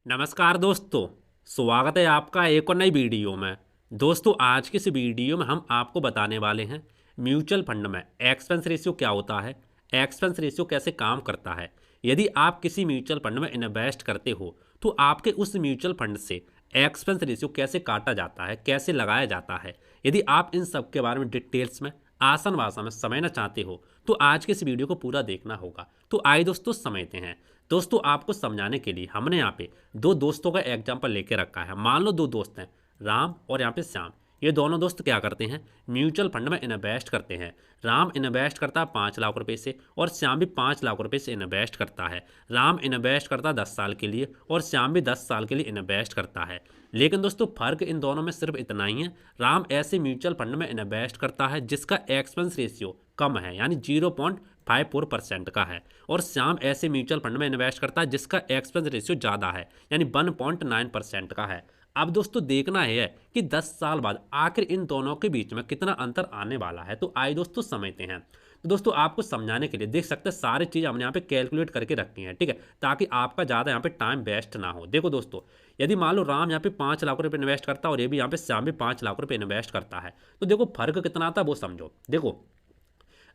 नमस्कार दोस्तों। स्वागत है आपका एक और नई वीडियो में। दोस्तों आज की इस वीडियो में हम आपको बताने वाले हैं म्यूचुअल फंड में एक्सपेंस रेशियो क्या होता है, एक्सपेंस रेशियो कैसे काम करता है। यदि आप किसी म्यूचुअल फंड में इन्वेस्ट करते हो तो आपके उस म्यूचुअल फंड से एक्सपेंस रेशियो कैसे काटा जाता है, कैसे लगाया जाता है। यदि आप इन सब के बारे में डिटेल्स में आसान भाषा में समझना चाहते हो तो आज के इस वीडियो को पूरा देखना होगा। तो आइए दोस्तों समझते हैं। दोस्तों आपको समझाने के लिए हमने यहाँ पे दो दोस्तों का एग्जाम्पल लेके रखा है। मान लो दो दोस्त हैं, राम और यहाँ पे श्याम। ये दोनों दोस्त क्या करते हैं, म्यूचुअल फंड में इन्वेस्ट करते हैं। राम इन्वेस्ट करता है 5 लाख रुपए से और श्याम भी 5 लाख रुपए से इन्वेस्ट करता है। राम इन्वेस्ट करता है 10 साल के लिए और श्याम भी 10 साल के लिए इन्वेस्ट करता है। लेकिन दोस्तों फर्क इन दोनों में सिर्फ इतना ही है, राम ऐसे म्यूचुअल फंड में इन्वेस्ट करता है जिसका एक्सपेंस रेशियो कम है, यानी 0.54% का है, और श्याम ऐसे म्यूचुअल फंड में इन्वेस्ट करता है जिसका एक्सपेंस रेशियो ज़्यादा है, यानी 1.9% का है। अब दोस्तों देखना है कि 10 साल बाद आखिर इन दोनों के बीच में कितना अंतर आने वाला है। तो आइए दोस्तों समझते हैं। तो दोस्तों आपको समझाने के लिए देख सकते हैं सारी चीज़ हमने यहाँ पे कैलकुलेट करके रखी है, ठीक है, ताकि आपका ज़्यादा यहाँ पे टाइम वेस्ट ना हो। देखो दोस्तों, यदि मान लो राम यहाँ पे 5 लाख रुपए इन्वेस्ट करता है और ये भी यहाँ पे श्याम भी 5 लाख रुपए इन्वेस्ट करता है, तो देखो फर्क कितना आता है वो समझो। देखो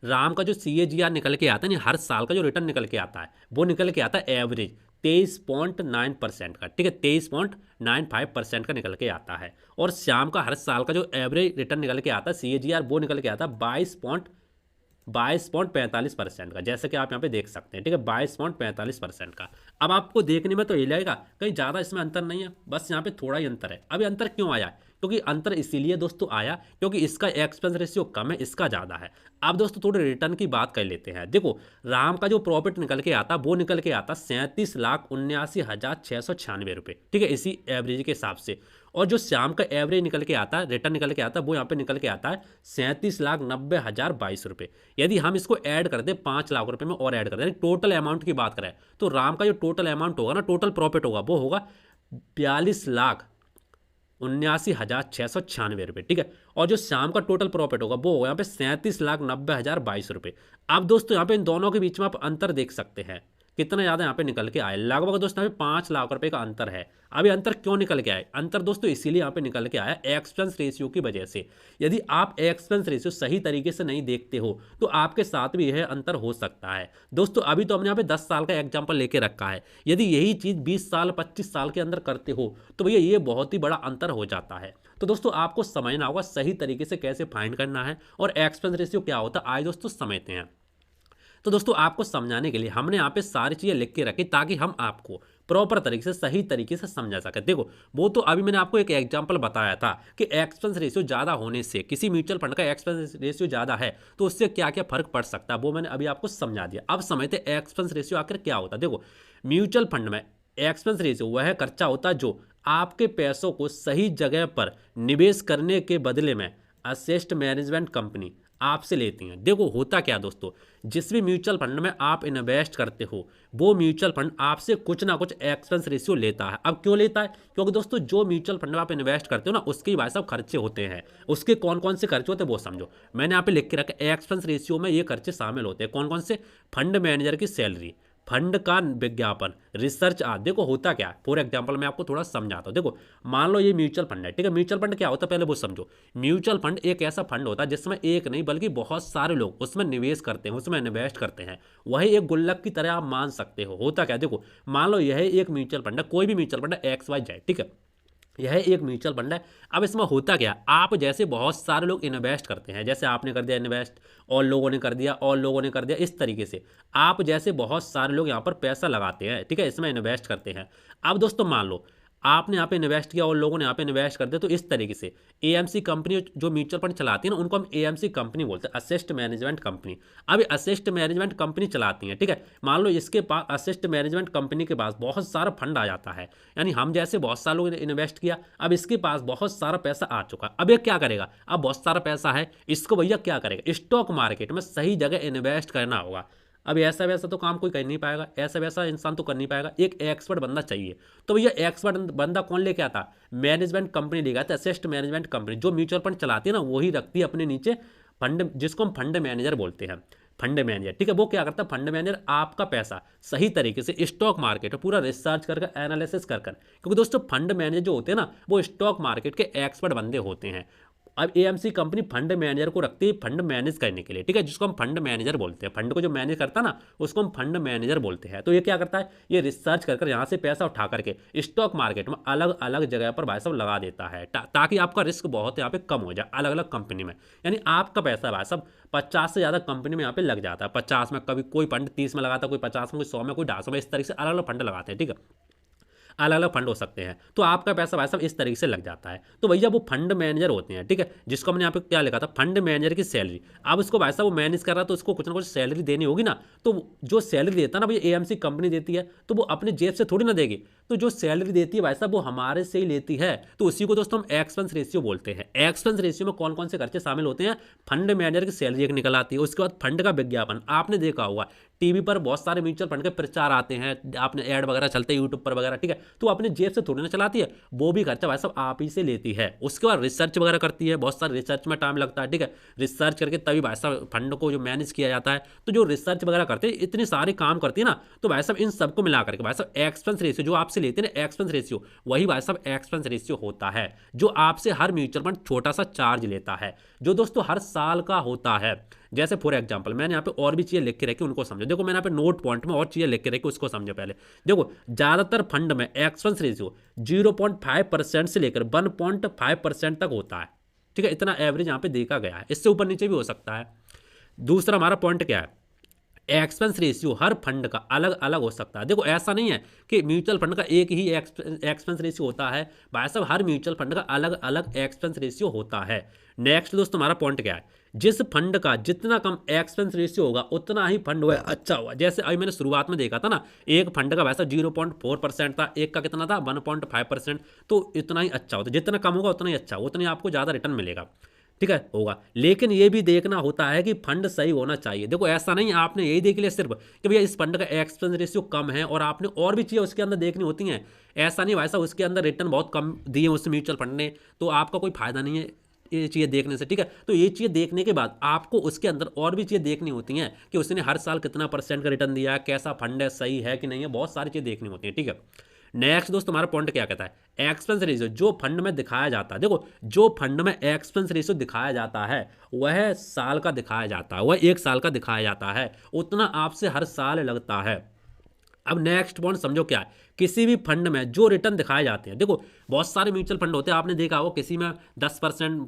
राम का जो CAGR निकल के आता है, हर साल का जो रिटर्न निकल के आता है वो निकल के आता है एवरेज 23.9% का, ठीक है, 23.95% का निकल के आता है। और श्याम का हर साल का जो एवरेज रिटर्न निकल के आता है CAGR वो निकल के आता है 22.45% का, जैसे कि आप यहाँ पे देख सकते हैं, ठीक है, 22.45% का। अब आपको देखने में तो ये लगेगा कहीं ज़्यादा इसमें अंतर नहीं है, बस यहाँ पे थोड़ा ही अंतर है। अब ये अंतर क्यों आया है, क्योंकि अंतर इसीलिए दोस्तों आया क्योंकि इसका एक्सपेंस रेशियो कम है, इसका ज़्यादा है। अब दोस्तों थोड़े रिटर्न की बात कर लेते हैं। देखो राम का जो प्रॉफिट निकल के आता वो निकल के आता 37,79,696 रुपये, ठीक है, इसी एवरेज के हिसाब से। और जो श्याम का एवरेज निकल के आता है, रिटर्न निकल के आता है, वो यहाँ पे निकल के आता है 37,90,022 रुपये। यदि हम इसको ऐड कर दें 5 लाख रुपए में और ऐड कर दें, टोटल अमाउंट की बात करें, तो राम का जो टोटल अमाउंट होगा ना, टोटल प्रॉफिट होगा, वो होगा 42,79,696 रुपये, ठीक है। और जो श्याम का टोटल प्रॉफिट होगा वो होगा यहाँ पे 37,90,022 रुपये। अब दोस्तों यहाँ पे इन दोनों के बीच में आप अंतर देख सकते हैं कितना ज़्यादा यहाँ पे निकल के आए, लगभग दोस्तों यहाँ पे 5 लाख रुपए का अंतर है। अब ये अंतर क्यों निकल के आए, अंतर दोस्तों इसीलिए यहाँ पे निकल के आया एक्सपेंस रेशियो की वजह से। यदि आप एक्सपेंस रेशियो सही तरीके से नहीं देखते हो तो आपके साथ भी यह अंतर हो सकता है। दोस्तों अभी तो हमने यहाँ पे 10 साल का एग्जाम्पल लेके रखा है, यदि यही चीज़ 20 साल 25 साल के अंदर करते हो तो भैया ये बहुत ही बड़ा अंतर हो जाता है। तो दोस्तों आपको समझना होगा सही तरीके से कैसे फाइंड करना है और एक्सपेंस रेशियो क्या होता है। आइए दोस्तों समझते हैं। तो दोस्तों आपको समझाने के लिए हमने यहाँ पे सारी चीज़ें लिख के रखी ताकि हम आपको प्रॉपर तरीके से सही तरीके से समझा सके। देखो वो तो अभी मैंने आपको एक एग्जांपल बताया था कि एक्सपेंस रेशियो ज़्यादा होने से, किसी म्यूचुअल फंड का एक्सपेंस रेशियो ज़्यादा है तो उससे क्या क्या फर्क पड़ सकता है, वो मैंने अभी आपको समझा दिया। अब समझते एक्सपेंस रेशियो आखिर क्या होता है। देखो म्यूचुअल फंड में एक्सपेंस रेशियो वह खर्चा होता है जो आपके पैसों को सही जगह पर निवेश करने के बदले में असेस्ट मैनेजमेंट कंपनी आपसे लेती हैं। देखो होता क्या दोस्तों, जिस भी म्यूचुअल फंड में आप इन्वेस्ट करते हो वो म्यूचुअल फंड आपसे कुछ ना कुछ एक्सपेंस रेशियो लेता है। अब क्यों लेता है, क्योंकि दोस्तों जो म्यूचुअल फंड में आप इन्वेस्ट करते हो ना उसके भाई साहब खर्चे होते हैं। उसके कौन कौन से खर्चे होते हैं वो समझो। मैंने यहाँ पे लिख के रखा एक्सपेंस रेशियो में ये खर्चे शामिल होते हैं। कौन कौन से, फंड मैनेजर की सैलरी, फंड का विज्ञापन, रिसर्च आदि। देखो होता क्या है, फॉर एग्जांपल मैं आपको थोड़ा समझाता हूँ। देखो मान लो ये म्यूचुअल फंड है, ठीक है, म्यूचुअल फंड क्या होता है पहले वो समझो। म्यूचुअल फंड एक ऐसा फंड होता है जिसमें एक नहीं बल्कि बहुत सारे लोग उसमें निवेश करते हैं, उसमें इन्वेस्ट करते हैं। वही एक गुल्लक की तरह आप मान सकते हो। होता क्या, देखो मान लो यह एक म्यूचुअल फंड है, कोई भी म्यूचुअल फंड है XYZ, ठीक है, यह एक म्यूचुअल फंड है। अब इसमें होता क्या, आप जैसे बहुत सारे लोग इन्वेस्ट करते हैं, जैसे आपने कर दिया इन्वेस्ट और लोगों ने कर दिया और लोगों ने कर दिया, इस तरीके से आप जैसे बहुत सारे लोग यहाँ पर पैसा लगाते हैं, ठीक है, इसमें इन्वेस्ट करते हैं। अब दोस्तों मान लो आपने यहाँ पे इन्वेस्ट किया और लोगों ने यहाँ पे इन्वेस्ट कर दिया, तो इस तरीके से AMC कंपनी जो म्यूचुअल फंड चलाती है ना उनको हम AMC कंपनी बोलते हैं, असिस्ट मैनेजमेंट कंपनी। अब असिस्ट मैनेजमेंट कंपनी चलाती है, ठीक है, मान लो इसके पास असिस्ट मैनेजमेंट कंपनी के पास बहुत सारा फंड आ जाता है, यानी हम जैसे बहुत सारे लोगों ने इन्वेस्ट किया, अब इसके पास बहुत सारा पैसा आ चुका। अब ये क्या करेगा, अब बहुत सारा पैसा है, इसको भैया क्या करेगा, स्टॉक मार्केट में सही जगह इन्वेस्ट करना होगा। अब ऐसा वैसा तो काम कोई कर नहीं पाएगा, ऐसा वैसा इंसान तो कर नहीं पाएगा, एक एक्सपर्ट बंदा चाहिए। तो भैया एक्सपर्ट बंदा कौन लेके आता, मैनेजमेंट कंपनी लेके आता है, असिस्ट मैनेजमेंट कंपनी जो म्यूचुअल फंड चलाती है ना वही रखती है अपने नीचे फंड, जिसको हम फंड मैनेजर बोलते हैं। फंड मैनेजर, ठीक है। वो क्या करता है, फंड मैनेजर आपका पैसा सही तरीके से स्टॉक मार्केट में पूरा रिसर्च कर एनालिसिस कर क्योंकि दोस्तों फंड मैनेजर जो होते हैं ना वो स्टॉक मार्केट के एक्सपर्ट बंदे होते हैं। अब एएमसी कंपनी फंड मैनेजर को रखती है फंड मैनेज करने के लिए, ठीक है, जिसको हम फंड मैनेजर बोलते हैं। फंड को जो मैनेज करता है ना उसको हम फंड मैनेजर बोलते हैं। तो ये क्या करता है, ये रिसर्च कर यहाँ से पैसा उठा करके स्टॉक मार्केट में अलग अलग जगह पर भाई साहब लगा देता है ताकि आपका रिस्क बहुत यहाँ पे कम हो जाए अलग अलग कंपनी में। यानी आपका पैसा भाई साहब 50 से ज़्यादा कंपनी में यहाँ पे लग जाता है। 50 में, कभी कोई फंड 30 में लगाता है, कोई 50 में, कोई 100 में, कोई 150 में, इस तरीके से अलग अलग फंड लगाते हैं, ठीक है। अलग अलग फंड हो सकते हैं। तो आपका पैसा भाई साहब इस तरीके से लग जाता है। तो भैया वो फंड मैनेजर होते हैं, ठीक है, जिसको हमने यहाँ पे क्या लिखा था, फंड मैनेजर की सैलरी। अब उसको भाई साहब वो मैनेज कर रहा है तो उसको कुछ ना कुछ सैलरी देनी होगी ना। तो जो सैलरी देता है ना भैया एएमसी कंपनी देती है, तो वो अपने जेब से थोड़ी ना देगी। तो जो सैलरी देती है भाई साहब वो हमारे से ही लेती है। तो उसी को दोस्तों हम एक्सपेंस रेशियो बोलते हैं। एक्सपेंस रेशियो में कौन कौन से खर्चे शामिल होते हैं, फंड मैनेजर की सैलरी एक निकल आती है। उसके बाद फंड का विज्ञापन, आपने देखा होगा टीवी पर बहुत सारे म्यूचुअल फंड के प्रचार आते हैं, आपने ऐड वगैरह चलते हैं यूट्यूब पर वगैरह, ठीक है। तो अपने जेब से थोड़ी ना चलाती है, वो भी खर्चा भाई साहब आप ही से लेती है। उसके बाद रिसर्च वगैरह करती है, बहुत सारे रिसर्च में टाइम लगता है, ठीक है। रिसर्च करके तभी भाई साहब फंड को जो मैनेज किया जाता है। तो जो रिसर्च वगैरह करते हैं इतने सारे काम करती है ना, तो भाई साहब इन सबको मिला करके भाई साहब एक्सपेंस रेशियो जो आपसे लेते हैं ना, एक्सपेंस रेशियो, वही भाई साहब एक्सपेंस रेशियो होता है जो आपसे हर म्यूचुअल फंड छोटा सा चार्ज लेता है, जो दोस्तों हर साल का होता है। जैसे फॉर एग्जांपल मैंने यहाँ पे और भी चीज़ें लिख के रखी उनको समझो। देखो मैंने यहाँ पे नोट पॉइंट में और चीज़ें लिख के रखी उसको समझो पहले। देखो ज़्यादातर फंड में एक्सपेंस रेशियो 0.5% से लेकर 1.5% तक होता है, ठीक है। इतना एवरेज यहाँ पे देखा गया है, इससे ऊपर नीचे भी हो सकता है। दूसरा हमारा पॉइंट क्या है, एक्सपेंस रेशियो हर फंड का अलग अलग हो सकता है। देखो ऐसा नहीं है कि म्यूचुअल फंड का एक ही एक्सपेंस रेशियो होता है, भाई साहब हर म्यूचुअल फंड का अलग अलग एक्सपेंस रेशियो होता है। नेक्स्ट दोस्तों हमारा पॉइंट क्या है, जिस फंड का जितना कम एक्सपेंस रेशियो होगा उतना ही फंड हुआ अच्छा हुआ। जैसे अभी मैंने शुरुआत में देखा था ना, एक फंड का वैसा 0.4% था, एक का कितना था 1.5%। तो इतना ही अच्छा होता है, जितना कम होगा उतना ही अच्छा, उतना ही आपको ज़्यादा रिटर्न मिलेगा, ठीक है, होगा। लेकिन ये भी देखना होता है कि फंड सही होना चाहिए। देखो ऐसा नहीं आपने यही देख लिया सिर्फ कि भैया इस फंड का एक्सपेंस रेशियो कम है और आपने और भी चीज़ें उसके अंदर देखनी होती हैं। ऐसा नहीं भाई साहब उसके अंदर रिटर्न बहुत कम दिए उस म्यूचुअल फंड ने, तो आपका कोई फायदा नहीं है ये चीज़ें देखने से, ठीक है। तो ये चीज़ें देखने के बाद आपको उसके अंदर और भी चीज़ें देखनी होती हैं कि उसने हर साल कितना % का रिटर्न दिया है, कैसा फंड है, सही है कि नहीं है, बहुत सारी चीज़ें देखनी होती हैं, ठीक है। नेक्स्ट दोस्तों हमारा पॉइंट क्या कहता है, एक्सपेंस रेशियो जो फंड में दिखाया जाता है। देखो जो फंड में एक्सपेंस रेशियो दिखाया जाता है वह साल का दिखाया जाता है, वह 1 साल का दिखाया जाता है, उतना आपसे हर साल लगता है। अब नेक्स्ट पॉइंट समझो क्या है, किसी भी फंड में जो रिटर्न दिखाए जाते हैं। देखो बहुत सारे म्यूचुअल फंड होते हैं, आपने देखा हो किसी में 10%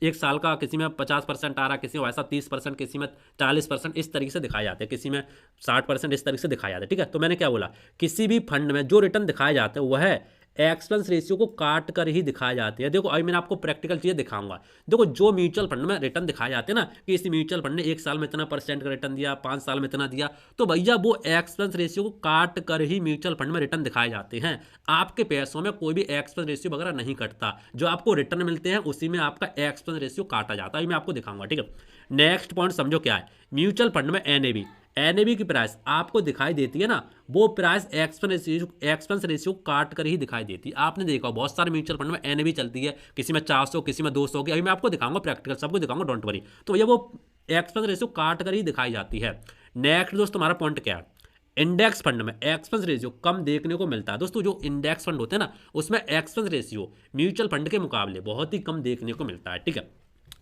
1 साल का, किसी में 50% आ रहा, किसी में वैसा 30%, किसी में 40%, इस तरीके से दिखाए जाते हैं, किसी में 60%, इस तरीके से दिखाए जाते हैं, ठीक है। तो मैंने क्या बोला, किसी भी फंड में जो रिटर्न दिखाए जाते हैं वह एक्सपेंस रेशियो को काट कर ही दिखाई जाती है। देखो अभी मैंने आपको प्रैक्टिकल चीज़ें दिखाऊंगा। देखो जो म्यूचुअल फंड में रिटर्न दिखाए जाते हैं ना कि इस म्यूचुअल फंड ने 1 साल में इतना % का रिटर्न दिया, 5 साल में इतना दिया, तो भैया वो एक्सपेंस रेशियो को काट कर ही म्यूचुअल फंड में रिटर्न दिखाए जाते हैं। आपके पैसों में कोई भी एक्सपेंस रेशियो वगैरह नहीं कटता, जो आपको रिटर्न मिलते हैं उसी में आपका एक्सपेंस रेशियो काटा जाता है। अभी मैं आपको दिखाऊंगा, ठीक है। नेक्स्ट पॉइंट समझो क्या है, म्यूचुअल फंड में एनएवी की प्राइस आपको दिखाई देती है ना, वो प्राइस एक्सपेंस रेशियो काट कर ही दिखाई देती है। आपने देखा बहुत सारे म्यूचुअल फंड में एनएवी चलती है, किसी में 400, किसी में 200 की। अभी मैं आपको दिखाऊंगा प्रैक्टिकल, सबको दिखाऊंगा, डोंट वरी। तो ये वो एक्सपेंस रेशियो काट कर ही दिखाई जाती है। नेक्स्ट दोस्तों हमारा पॉइंट क्या है, इंडेक्स फंड में एक्सपेंस रेशियो कम देखने को मिलता है। दोस्तों जो इंडेक्स फंड होते हैं ना उसमें एक्सपेंस रेशियो म्यूचुअल फंड के मुकाबले बहुत ही कम देखने को मिलता है, ठीक है।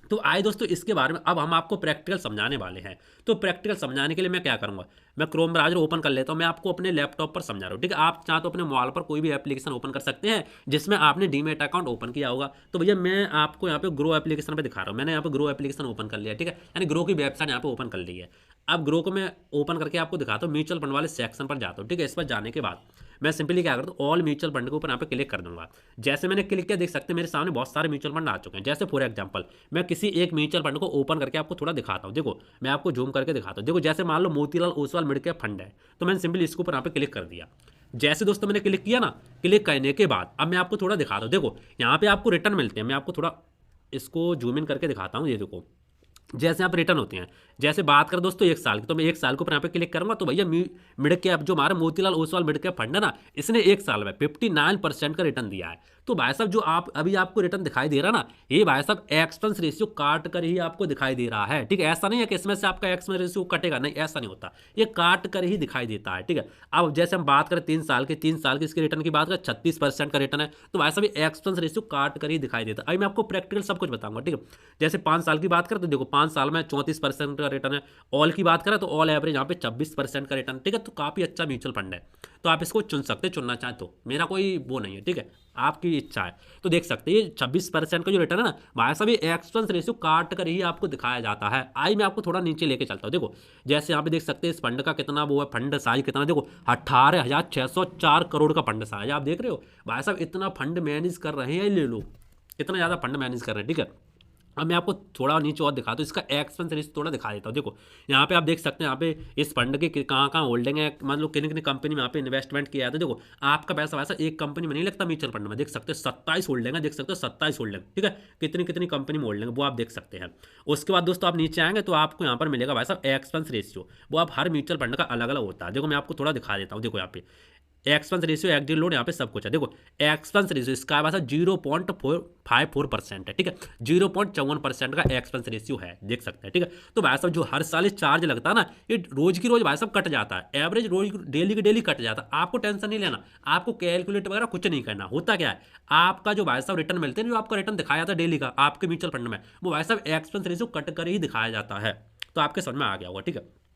तो आए दोस्तों इसके बारे में अब हम आपको प्रैक्टिकल समझाने वाले हैं। तो प्रैक्टिकल समझाने के लिए मैं क्या करूंगा, मैं क्रोम ब्राउज़र ओपन कर लेता हूं, मैं आपको अपने लैपटॉप पर समझा रहा हूं, ठीक है। आप चाहे तो अपने मोबाइल पर कोई भी एप्लीकेशन ओपन कर सकते हैं जिसमें आपने डीमैट अकाउंट ओपन किया होगा। तो भैया मैं आपको यहाँ पे ग्रो एप्लीकेशन पे दिखा रहा हूँ, मैंने यहाँ पे ग्रो एप्लीकेशन ओपन कर लिया, ठीक है, यानी ग्रो की वेबसाइट यहाँ पे ओपन कर ली है। अब ग्रो को मैं ओपन करके आपको दिखाता हूँ, म्यूचुअल फंड वाले सेक्शन पर जाता हूँ, ठीक है। इस पर जाने के बाद मैं सिंपली क्या करता हूँ, ऑल म्यूचुअल फंड के ऊपर यहाँ पे क्लिक कर दूंगा। जैसे मैंने क्लिक किया देख सकते हैं मेरे सामने बहुत सारे म्यूचुअल फंड आ चुके हैं। जैसे फॉर एग्जांपल मैं किसी एक म्यूचुअल फंड को ओपन करके आपको थोड़ा दिखाता हूँ। देखो मैं आपको जूम करके दिखाता हूँ। देखो जैसे मान लो Motilal Oswal mid cap fund है, तो मैंने सिंपली इसके ऊपर यहाँ पे क्लिक कर दिया। जैसे दोस्तों मैंने क्लिक किया ना, क्लिक करने के बाद अब मैं आपको थोड़ा दिखाता हूँ। देखो यहाँ पे आपको रिटर्न मिलते हैं, मैं आपको थोड़ा इसको जूम इन करके दिखाता हूँ। ये देखो जैसे यहाँ पर रिटर्न होते हैं, जैसे बात करें दोस्तों 1 साल की, तो मैं 1 साल के ऊपर यहाँ पे क्लिक करूंगा तो भैया मिड कैप जो हमारा Motilal Oswal mid cap fund है ना, इसने 1 साल में 59% का रिटर्न दिया है। तो भाई साहब जो आप अभी आपको रिटर्न दिखाई दे रहा ना, ये भाई साहब एक्सपेंस रेशियो काट कर ही आपको दिखाई दे रहा है, ठीक है। ऐसा नहीं है कि इसमें से आपका एक्सपेंस रेशियो कटेगा, नहीं ऐसा नहीं होता, ये काट कर ही दिखाई देता है, ठीक है। अब जैसे हम बात करें 3 साल की इसके रिटर्न की बात करें, 36% का रिटर्न है, तो भाई साहब ये एक्सपेंस रेशियो काट कर ही दिखाई देता है। अभी मैं आपको प्रैक्टिकल सब कुछ बताऊंगा, ठीक है। जैसे 5 साल की बात करें तो देखो 5 साल में 34% का रिटर्न है। ऑल की बात करें तो ऑल एवरेज यहाँ पे 26% का रिटर्न, ठीक है। तो काफी अच्छा म्यूचुअल फंड है, तो आप इसको चुन सकते हैं, चुनना चाहें तो, मेरा कोई वो नहीं है, ठीक है, आपकी इच्छा है। तो देख सकते हैं ये 26% का जो रिटर्न है ना भाई साहब, ये एक्सपेंस रेशियो काट कर ही आपको दिखाया जाता है। आई मैं आपको थोड़ा नीचे लेके चलता हूँ, देखो जैसे यहाँ पे देख सकते हैं इस फंड का कितना वो है, फंड साइज कितना, देखो 18,604 करोड़ का फंड साइज, आप देख रहे हो भाई साहब, इतना फंड मैनेज कर रहे हैं ये लोग, इतना ज़्यादा फंड मैनेज कर रहे हैं, ठीक है। अब मैं आपको थोड़ा नीचे और दिखाता हूँ, इसका एक्सपेंस रेशियो थोड़ा दिखा देता हूँ। देखो यहाँ पे आप देख सकते हैं, यहाँ पे इस फंड के कहाँ कहाँ होल्डिंग है, मतलब किन किन कंपनी में यहाँ पे इन्वेस्टमेंट किया है। तो देखो आपका पैसा वैसा एक कंपनी में नहीं लगता, म्यूचुअल फंड में देख सकते हैं 27 होल्डिंग है, देख सकते हो 27 होल्डिंग, ठीक है। कितनी कितनी कंपनी में होल्डिंग है वो आप देख सकते हैं। उसके बाद दोस्तों आप नीचे आएंगे तो आपको यहाँ पर मिलेगा भाई साहब एक्सपेंस रेशियो, वो आप हर म्यूचुअल फंड का अलग अलग होता है। देखो मैं आपको थोड़ा दिखा देता हूँ, देखो यहाँ पे एक्सपेंस रेशियो, एग्जिट लोड, यहाँ पे सब कुछ है। देखो एक्सपेंस रेशियो इसका पास 0.54% है, ठीक है। 0.54% का एक्सपेंस रेशियो है, देख सकते हैं, ठीक है। तो भाई साहब जो हर साल चार्ज लगता है ना, ये रोज की रोज भाई साहब कट जाता है, एवरेज रोज डेली की डेली कट जाता है। आपको टेंशन नहीं लेना, आपको कैलकुलेट वगैरह कुछ नहीं करना। होता क्या है, आपका जो भाई साहब रिटर्न मिलते हैं, जो आपका रिटर्न दिखाया जाता है डेली का आपके म्यूचुअल फंड में, वो भाई साहब एक्सपेंस रेशियो कट कर ही दिखाया जाता है। तो आपके समझ में आ गया होगा, ठीक है।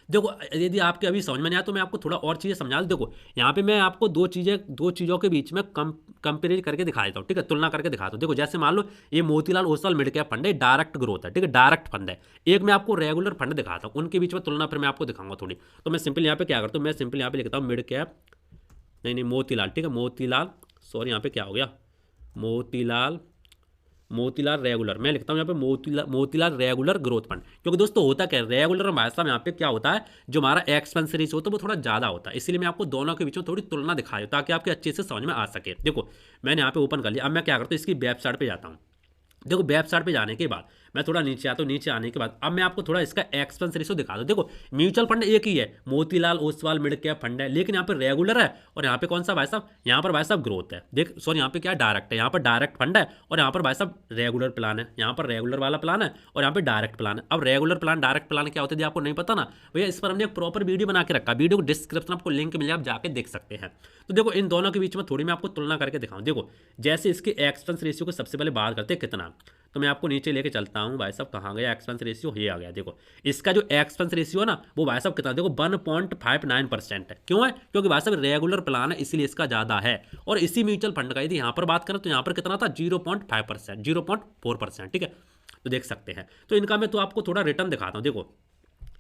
देखो यदि आपके अभी समझ में नहीं आया तो मैं आपको थोड़ा और चीज़ें समझा दूँ। देखो यहाँ पे मैं आपको दो चीज़ों के बीच में कंपेयर करके दिखा देता हूँ, ठीक है, तुलना करके दिखाता हूँ। देखो जैसे मान लो ये Motilal Oswal mid cap fund है, डायरेक्ट ग्रोथ है, ठीक है, डायरेक्ट फंड है। एक मैं आपको रेगुलर फंड दिखाता हूँ, उनके बीच में तुलना फिर मैं आपको दिखाऊंगा थोड़ी। तो मैं सिंपल यहाँ पे क्या करता हूँ, मैं सिंपल यहाँ पे लिखता हूँ मिड कैप, नहीं मोतीलाल, ठीक है, मोतीलाल, सॉरी यहाँ पे क्या हो गया, मोतीलाल रेगुलर, मैं लिखता हूँ यहाँ पे मोतीलाल रेगुलर ग्रोथ फंड। क्योंकि दोस्तों होता क्या है, रेगुलर भाई साहब यहाँ पे क्या होता है, जो हमारा एक्सपेंस रेशियो होता है वो थोड़ा ज़्यादा होता है, इसलिए मैं आपको दोनों के बीच में थोड़ी तुलना दिखा दूँ ताकि आपके अच्छे से समझ में आ सके। देखो मैंने यहाँ पे ओपन कर लिया, अब मैं क्या करता हूँ, इसकी वेबसाइट पर जाता हूँ। देखो वेबसाइट पे जाने के बाद मैं थोड़ा नीचे आता हूँ, नीचे आने के बाद अब मैं आपको थोड़ा इसका एक्सपेंस रेशियो दिखा दूँ। देखो म्यूचुअल फंड एक ही है, Motilal Oswal mid cap fund है, लेकिन यहाँ पे रेगुलर है और यहाँ पे कौन सा भाई साहब, यहाँ पर भाई साहब ग्रोथ है। देख सॉरी यहाँ पे क्या डायरेक्ट है, यहाँ पर डायरेक्ट फंड है और यहाँ पर भाई साहब रेगुलर प्लान है, यहाँ पर रेगुलर वाला प्लान है और यहाँ पे डायरेक्ट प्लान है। अब रेगुलर प्लान डायरेक्ट प्लान क्या होता है आपको नहीं पता ना भैया, इस पर हमने एक प्रॉपर वीडियो बना के रखा, वीडियो को डिस्क्रिप्शन आपको लिंक मिल जाए, आप जाके देख सकते हैं। तो देखो इन दोनों के बीच में थोड़ी मैं आपको तुलना करके दिखाऊँ। देखो जैसे इसके एक्सपेंस रेशियो को सबसे पहले बात करते हैं कितना, तो मैं आपको नीचे लेके चलता हूँ भाई साहब, कहाँ गया एक्सपेंस रेशियो, ये आ गया। देखो इसका जो एक्सपेंस रेशियो है ना वो भाई साहब कितना, देखो 1.59% है। क्यों है, क्योंकि भाई साहब रेगुलर प्लान है इसलिए इसका ज़्यादा है। और इसी म्यूचुअल फंड का यदि यहाँ पर बात करें तो यहाँ पर कितना था, 0.5%, 0.4%, ठीक है। तो देख सकते हैं, तो इनका मैं तो आपको थोड़ा रिटर्न दिखाता हूँ। देखो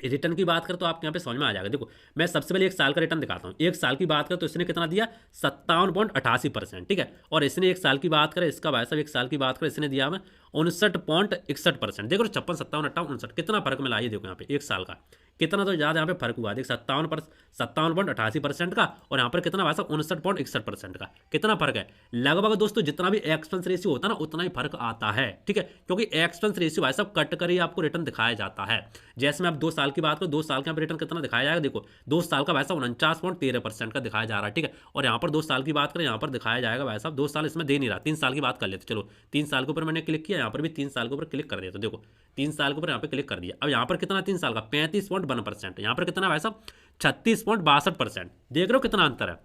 रिटर्न की बात करें तो आपके यहाँ पे समझ में आ जाएगा। देखो मैं सबसे पहले एक साल का रिटर्न दिखाता हूँ। एक साल की बात करें तो इसने कितना दिया, 57.88%, ठीक है। और इसने एक साल की बात करें, इसका भाई साहब एक साल की बात करें इसने दिया हमें 59.61%। देखो 56, 57, 58, 59 कितना फर्क मिला, ये देखो यहाँ पे एक साल का कितना तो ज़्यादा यहाँ पे फर्क हुआ। देख 57.88% का और यहाँ पर कितना भाई साहब 59.61% का, कितना फर्क है। लगभग दोस्तों जितना भी एक्सपेंस रेशियो होता है ना उतना ही फर्क आता है, ठीक है। क्योंकि एक्सपेंस रेशियो भाई साहब कट कर ही आपको रिटर्न दिखाया जाता है। जैसे मैं आप 2 साल की बात करूँ, 2 साल का रिटर्न कितना दिखाया जाएगा, देखो 2 साल का भाई साहब 49.13% का दिखाया जा रहा है, ठीक है। और यहाँ पर 2 साल की बात करें, यहाँ पर दिखाया जाएगा भाई साहब 2 साल इसमें दे नहीं रहा, 3 साल की बात कर लेते। चलो 3 साल के ऊपर मैंने क्लिक किया, यहाँ पर भी 3 साल के ऊपर क्लिक कर दिया, तो देखो 3 साल के ऊपर यहाँ पे क्लिक कर दिया। अब यहाँ पर कितना 3 साल का 35.1%, यहाँ पर कितना भाई साहब 36.62%। देख रहे हो कितना अंतर है,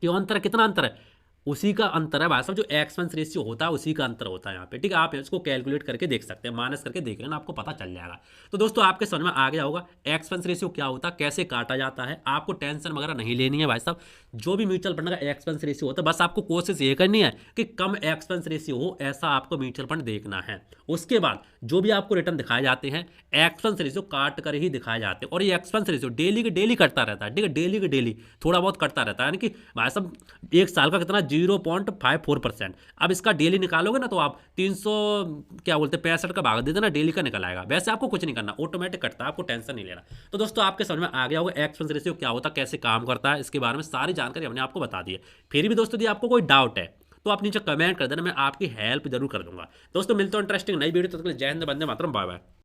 क्यों अंतर है, कितना अंतर है, उसी का अंतर है भाई साहब, जो एक्सपेंस रेशियो होता है उसी का अंतर होता है यहाँ पे, ठीक है। आप इसको कैलकुलेट करके देख सकते हैं, माइनस करके देख लेना, आपको पता चल जाएगा। तो दोस्तों आपके समझ में आ गया होगा एक्सपेंस रेशियो क्या होता है, कैसे काटा जाता है। आपको टेंशन वगैरह नहीं लेनी है भाई साहब, जो भी म्यूचुअल फंड का एक्सपेंस रेशियो होता है बस आपको कोशिश ये करनी है कि कम एक्सपेंस रेशियो हो, ऐसा आपको म्यूचुअल फंड देखना है। उसके बाद जो भी आपको रिटर्न दिखाए जाते हैं एक्सपेंस रेशियो काट कर ही दिखाए जाते हैं, और ये एक्सपेंस रेशियो डेली के डेली कटता रहता है, ठीक है, डेली के डेली थोड़ा बहुत कटता रहता है। यानी कि भाई साहब एक साल का कितना 0.54%। अब इसका डेली निकालोगे ना तो आप 300 क्या बोलते हैं 65 का भाग दे देना, डेली का निकल आएगा। वैसे आपको कुछ नहीं करना, ऑटोमेटिक कटता है, आपको टेंशन नहीं लेना। तो दोस्तों आपके समझ में आ गया होगा एक्सपेंस रेशियो क्या होता है, कैसे काम करता है, इसके बारे में सारी जानकारी हमने आपको बता दी है। फिर भी दोस्तों यदि आपको कोई डाउट है तो आप नीचे कमेंट कर देना, मैं आपकी हेल्प जरूर कर दूंगा। दोस्तों मिलते हैं इंटरेस्टिंग नई वीडियो, तो तक के लिए जय हिंद, वंदे मातरम, बाय बाय।